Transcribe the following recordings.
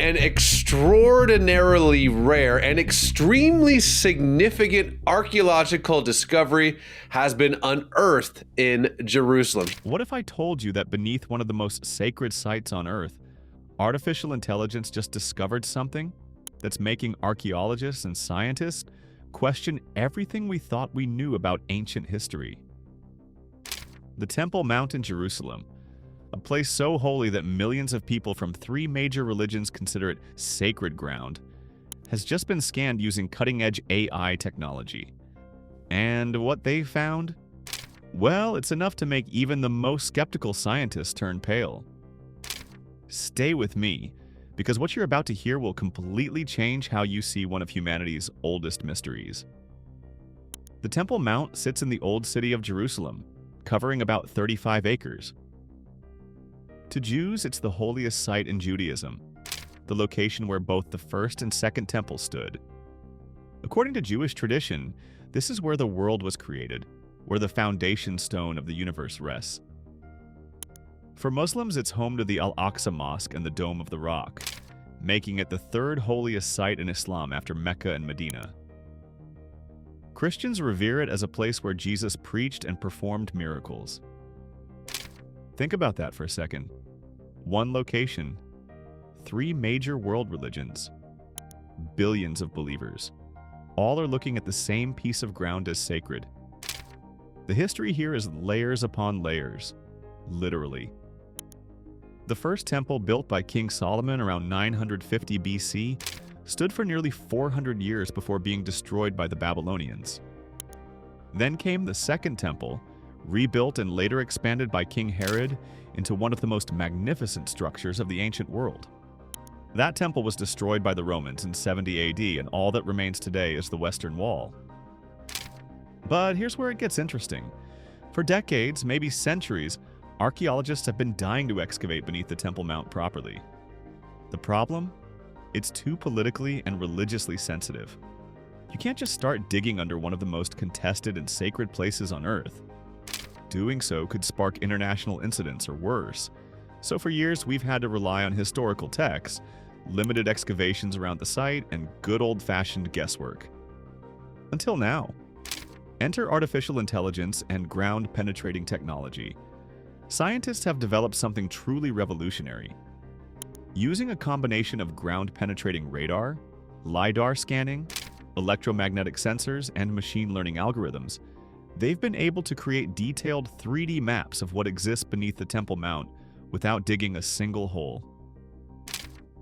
An extraordinarily rare and extremely significant archaeological discovery has been unearthed in Jerusalem. What if I told you that beneath one of the most sacred sites on Earth, artificial intelligence just discovered something that's making archaeologists and scientists question everything we thought we knew about ancient history? The Temple Mount in Jerusalem, a place so holy that millions of people from 3 major religions consider it sacred ground, has just been scanned using cutting-edge AI technology. And what they found? Well, it's enough to make even the most skeptical scientists turn pale. Stay with me, because what you're about to hear will completely change how you see one of humanity's oldest mysteries. The Temple Mount sits in the Old City of Jerusalem, covering about 35 acres. To Jews, it's the holiest site in Judaism, the location where both the first and second temple stood. According to Jewish tradition, this is where the world was created, where the foundation stone of the universe rests. For Muslims, it's home to the Al-Aqsa Mosque and the Dome of the Rock, making it the 3rd holiest site in Islam after Mecca and Medina. Christians revere it as a place where Jesus preached and performed miracles. Think about that for a second. One location, 3 major world religions, billions of believers. All are looking at the same piece of ground as sacred. The history here is layers upon layers, literally. The first temple, built by King Solomon around 950 BC, stood for nearly 400 years before being destroyed by the Babylonians. Then came the second temple, rebuilt and later expanded by King Herod into one of the most magnificent structures of the ancient world. That temple was destroyed by the Romans in 70 AD, and all that remains today is the Western Wall. But here's where it gets interesting. For decades, maybe centuries, archaeologists have been dying to excavate beneath the Temple Mount properly. The problem? It's too politically and religiously sensitive. You can't just start digging under one of the most contested and sacred places on Earth. Doing so could spark international incidents or worse. So for years, we've had to rely on historical texts, limited excavations around the site, and good old-fashioned guesswork. Until now. Enter artificial intelligence and ground-penetrating technology. Scientists have developed something truly revolutionary. Using a combination of ground-penetrating radar, LiDAR scanning, electromagnetic sensors, and machine learning algorithms, they've been able to create detailed 3D maps of what exists beneath the Temple Mount without digging a single hole.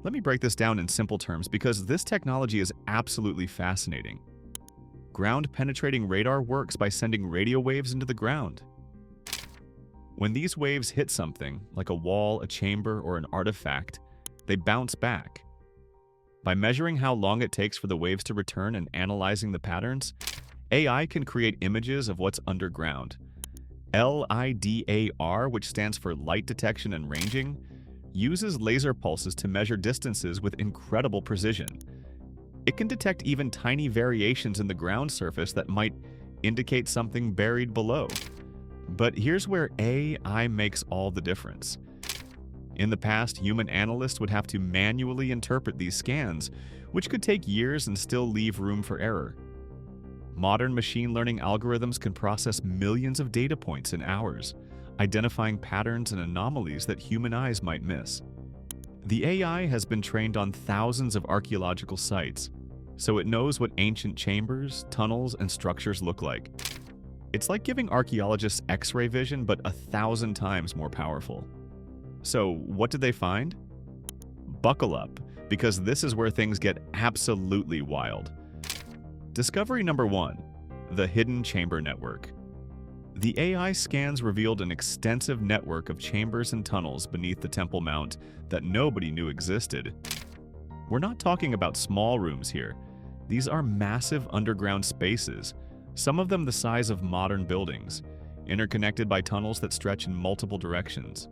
Let me break this down in simple terms because this technology is absolutely fascinating. Ground-penetrating radar works by sending radio waves into the ground. When these waves hit something, like a wall, a chamber, or an artifact, they bounce back. By measuring how long it takes for the waves to return and analyzing the patterns, AI can create images of what's underground. LiDAR, which stands for light detection and ranging, uses laser pulses to measure distances with incredible precision. It can detect even tiny variations in the ground surface that might indicate something buried below. But here's where AI makes all the difference. In the past, human analysts would have to manually interpret these scans, which could take years and still leave room for error. Modern machine learning algorithms can process millions of data points in hours, identifying patterns and anomalies that human eyes might miss. The AI has been trained on thousands of archaeological sites, so it knows what ancient chambers, tunnels, and structures look like. It's like giving archaeologists X-ray vision, but 1,000 times more powerful. So, what did they find? Buckle up, because this is where things get absolutely wild. Discovery number 1, the hidden chamber network. The AI scans revealed an extensive network of chambers and tunnels beneath the Temple Mount that nobody knew existed. We're not talking about small rooms here. These are massive underground spaces, some of them the size of modern buildings, interconnected by tunnels that stretch in multiple directions.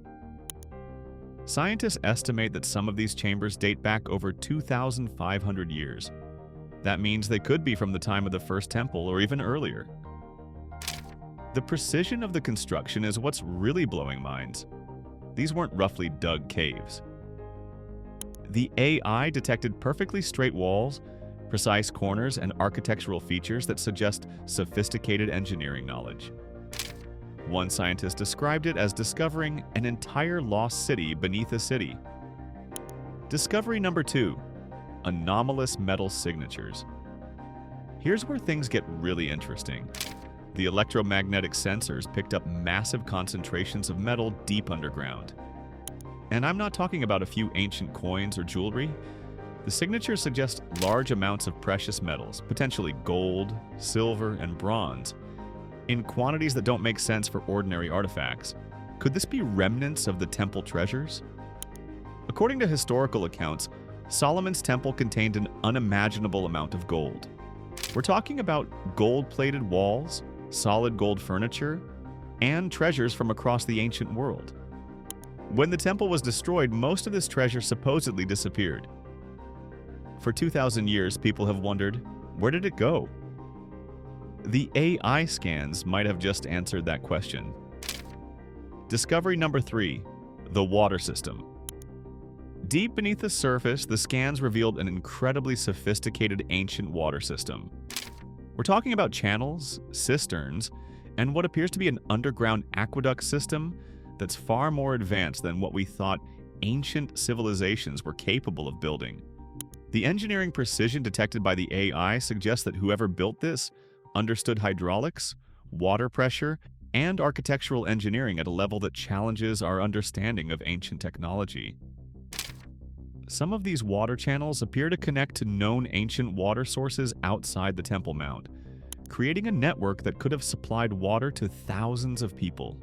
Scientists estimate that some of these chambers date back over 2,500 years. That means they could be from the time of the first temple or even earlier. The precision of the construction is what's really blowing minds. These weren't roughly dug caves. The AI detected perfectly straight walls, precise corners, and architectural features that suggest sophisticated engineering knowledge. One scientist described it as discovering an entire lost city beneath a city. Discovery number 2, anomalous metal signatures. Here's where things get really interesting. The electromagnetic sensors picked up massive concentrations of metal deep underground. And I'm not talking about a few ancient coins or jewelry. The signatures suggest large amounts of precious metals, potentially gold, silver, and bronze, in quantities that don't make sense for ordinary artifacts. Could this be remnants of the temple treasures? According to historical accounts, Solomon's temple contained an unimaginable amount of gold. We're talking about gold-plated walls, solid gold furniture, and treasures from across the ancient world. When the temple was destroyed, most of this treasure supposedly disappeared. For 2,000 years, people have wondered, where did it go? The AI scans might have just answered that question. Discovery number 3, the water system. Deep beneath the surface, the scans revealed an incredibly sophisticated ancient water system. We're talking about channels, cisterns, and what appears to be an underground aqueduct system that's far more advanced than what we thought ancient civilizations were capable of building. The engineering precision detected by the AI suggests that whoever built this understood hydraulics, water pressure, and architectural engineering at a level that challenges our understanding of ancient technology. Some of these water channels appear to connect to known ancient water sources outside the Temple Mount, creating a network that could have supplied water to thousands of people.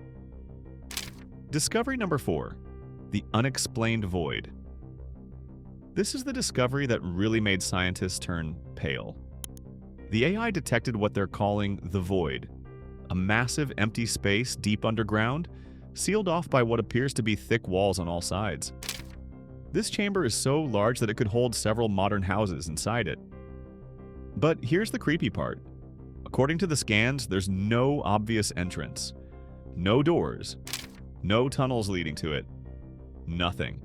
Discovery number 4, the unexplained void. This is the discovery that really made scientists turn pale. The AI detected what they're calling the void, a massive empty space deep underground, sealed off by what appears to be thick walls on all sides. This chamber is so large that it could hold several modern houses inside it. But here's the creepy part. According to the scans, there's no obvious entrance, no doors, no tunnels leading to it, nothing.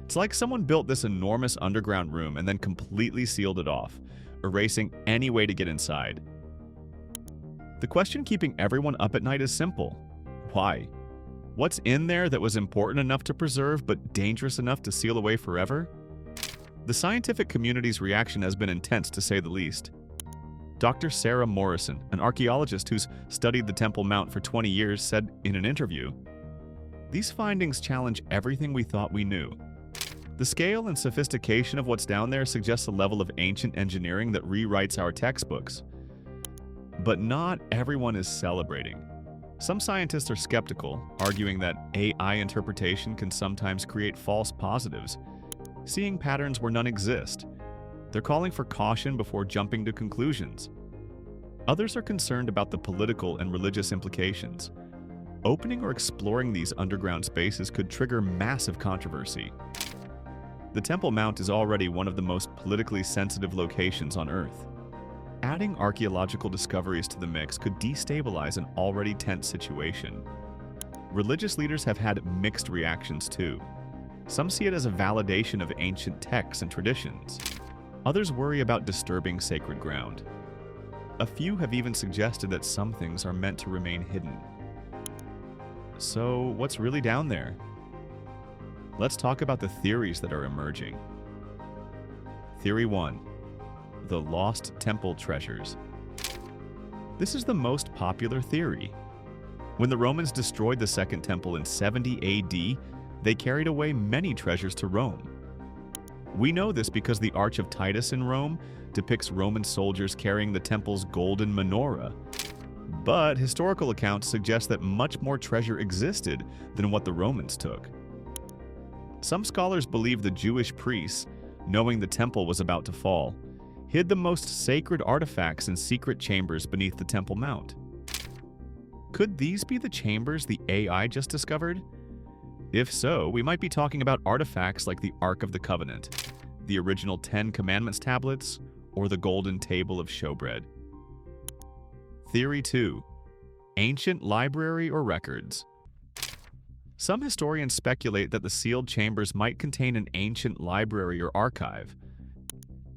It's like someone built this enormous underground room and then completely sealed it off, erasing any way to get inside. The question keeping everyone up at night is simple. Why? What's in there that was important enough to preserve but dangerous enough to seal away forever? The scientific community's reaction has been intense, to say the least. Dr. Sarah Morrison, an archaeologist who's studied the Temple Mount for 20 years, said in an interview, "These findings challenge everything we thought we knew. The scale and sophistication of what's down there suggests a level of ancient engineering that rewrites our textbooks. But not everyone is celebrating. Some scientists are skeptical, arguing that AI interpretation can sometimes create false positives, seeing patterns where none exist. They're calling for caution before jumping to conclusions. Others are concerned about the political and religious implications. Opening or exploring these underground spaces could trigger massive controversy. The Temple Mount is already one of the most politically sensitive locations on Earth. Adding archaeological discoveries to the mix could destabilize an already tense situation. Religious leaders have had mixed reactions too. Some see it as a validation of ancient texts and traditions. Others worry about disturbing sacred ground. A few have even suggested that some things are meant to remain hidden. So, what's really down there? Let's talk about the theories that are emerging. Theory 1. The lost temple treasures. This is the most popular theory. When the Romans destroyed the Second Temple in 70 AD, they carried away many treasures to Rome. We know this because the Arch of Titus in Rome depicts Roman soldiers carrying the temple's golden menorah. But historical accounts suggest that much more treasure existed than what the Romans took. Some scholars believe the Jewish priests, knowing the temple was about to fall, hid the most sacred artifacts in secret chambers beneath the Temple Mount. Could these be the chambers the AI just discovered? If so, we might be talking about artifacts like the Ark of the Covenant, the original 10 Commandments tablets, or the Golden Table of Showbread. Theory 2. Ancient library or records. Some historians speculate that the sealed chambers might contain an ancient library or archive.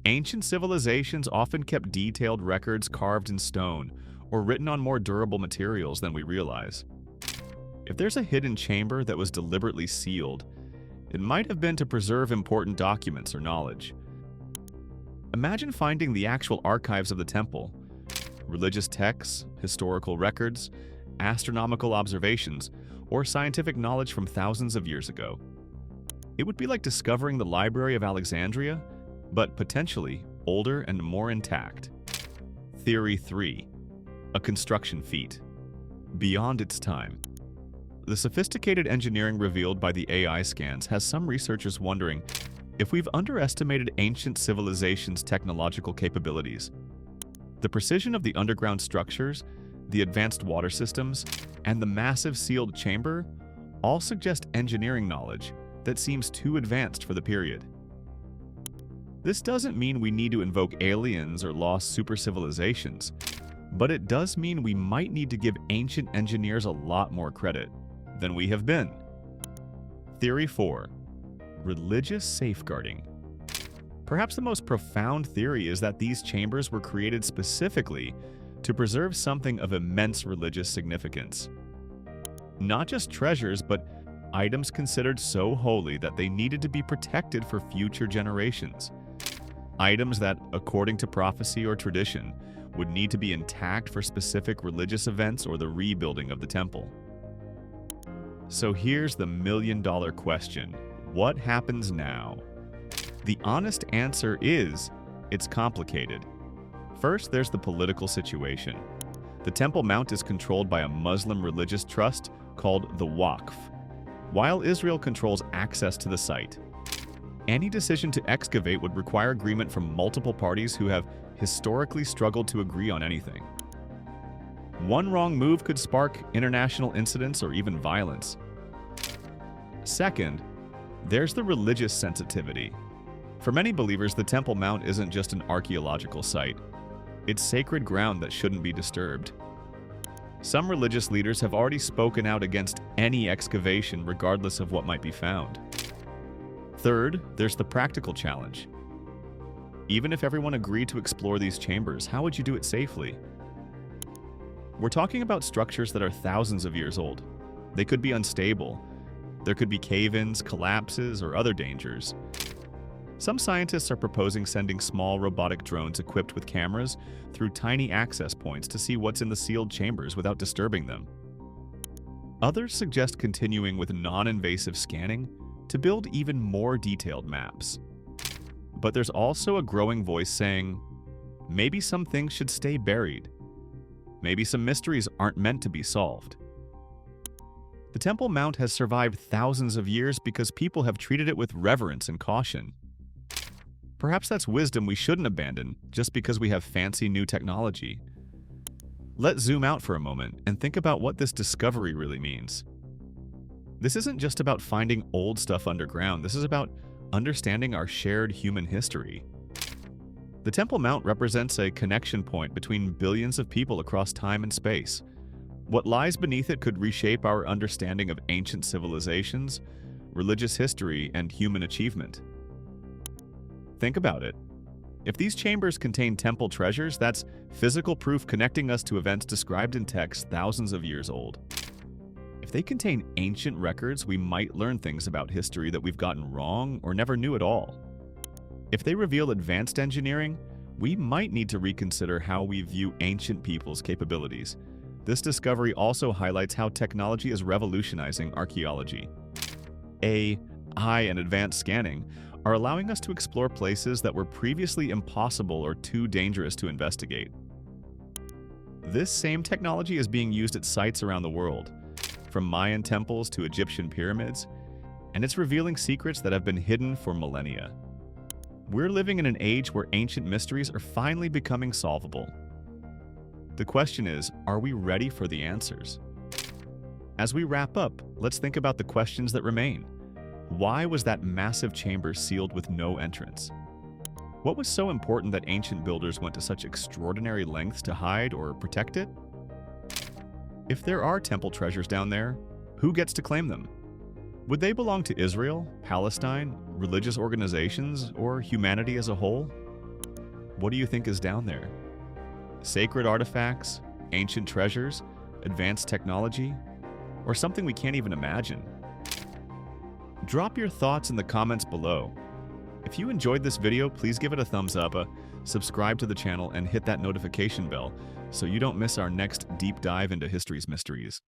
Ancient civilizations often kept detailed records carved in stone or written on more durable materials than we realize. If there's a hidden chamber that was deliberately sealed, it might have been to preserve important documents or knowledge. Imagine finding the actual archives of the temple, religious texts, historical records, astronomical observations, or scientific knowledge from thousands of years ago. It would be like discovering the Library of Alexandria, but potentially older and more intact. Theory 3. A construction feat. Beyond its time. The sophisticated engineering revealed by the AI scans has some researchers wondering if we've underestimated ancient civilizations' technological capabilities. The precision of the underground structures, the advanced water systems, and the massive sealed chamber all suggest engineering knowledge that seems too advanced for the period. This doesn't mean we need to invoke aliens or lost super civilizations, but it does mean we might need to give ancient engineers a lot more credit than we have been. Theory 4. Religious safeguarding. Perhaps the most profound theory is that these chambers were created specifically to preserve something of immense religious significance. Not just treasures, but items considered so holy that they needed to be protected for future generations. Items that, according to prophecy or tradition, would need to be intact for specific religious events or the rebuilding of the temple. So here's the million-dollar question. What happens now? The honest answer is, it's complicated. First, there's the political situation. The Temple Mount is controlled by a Muslim religious trust called the Waqf, while Israel controls access to the site. Any decision to excavate would require agreement from multiple parties who have historically struggled to agree on anything. One wrong move could spark international incidents or even violence. Second, there's the religious sensitivity. For many believers, the Temple Mount isn't just an archaeological site. It's sacred ground that shouldn't be disturbed. Some religious leaders have already spoken out against any excavation regardless of what might be found. Third, there's the practical challenge. Even if everyone agreed to explore these chambers, how would you do it safely? We're talking about structures that are thousands of years old. They could be unstable. There could be cave-ins, collapses, or other dangers. Some scientists are proposing sending small robotic drones equipped with cameras through tiny access points to see what's in the sealed chambers without disturbing them. Others suggest continuing with non-invasive scanning to build even more detailed maps. But there's also a growing voice saying, maybe some things should stay buried. Maybe some mysteries aren't meant to be solved. The Temple Mount has survived thousands of years because people have treated it with reverence and caution. Perhaps that's wisdom we shouldn't abandon just because we have fancy new technology. Let's zoom out for a moment and think about what this discovery really means. This isn't just about finding old stuff underground, this is about understanding our shared human history. The Temple Mount represents a connection point between billions of people across time and space. What lies beneath it could reshape our understanding of ancient civilizations, religious history, and human achievement. Think about it. If these chambers contain temple treasures, that's physical proof connecting us to events described in texts thousands of years old. If they contain ancient records, we might learn things about history that we've gotten wrong or never knew at all. If they reveal advanced engineering, we might need to reconsider how we view ancient people's capabilities. This discovery also highlights how technology is revolutionizing archaeology. AI and advanced scanning are allowing us to explore places that were previously impossible or too dangerous to investigate. This same technology is being used at sites around the world, from Mayan temples to Egyptian pyramids, and it's revealing secrets that have been hidden for millennia. We're living in an age where ancient mysteries are finally becoming solvable. The question is, are we ready for the answers? As we wrap up, let's think about the questions that remain. Why was that massive chamber sealed with no entrance? What was so important that ancient builders went to such extraordinary lengths to hide or protect it? If there are temple treasures down there, who gets to claim them? Would they belong to Israel, Palestine, religious organizations, or humanity as a whole? What do you think is down there? Sacred artifacts, ancient treasures, advanced technology, or something we can't even imagine? Drop your thoughts in the comments below. If you enjoyed this video, please give it a thumbs up, subscribe to the channel, and hit that notification bell so you don't miss our next deep dive into history's mysteries.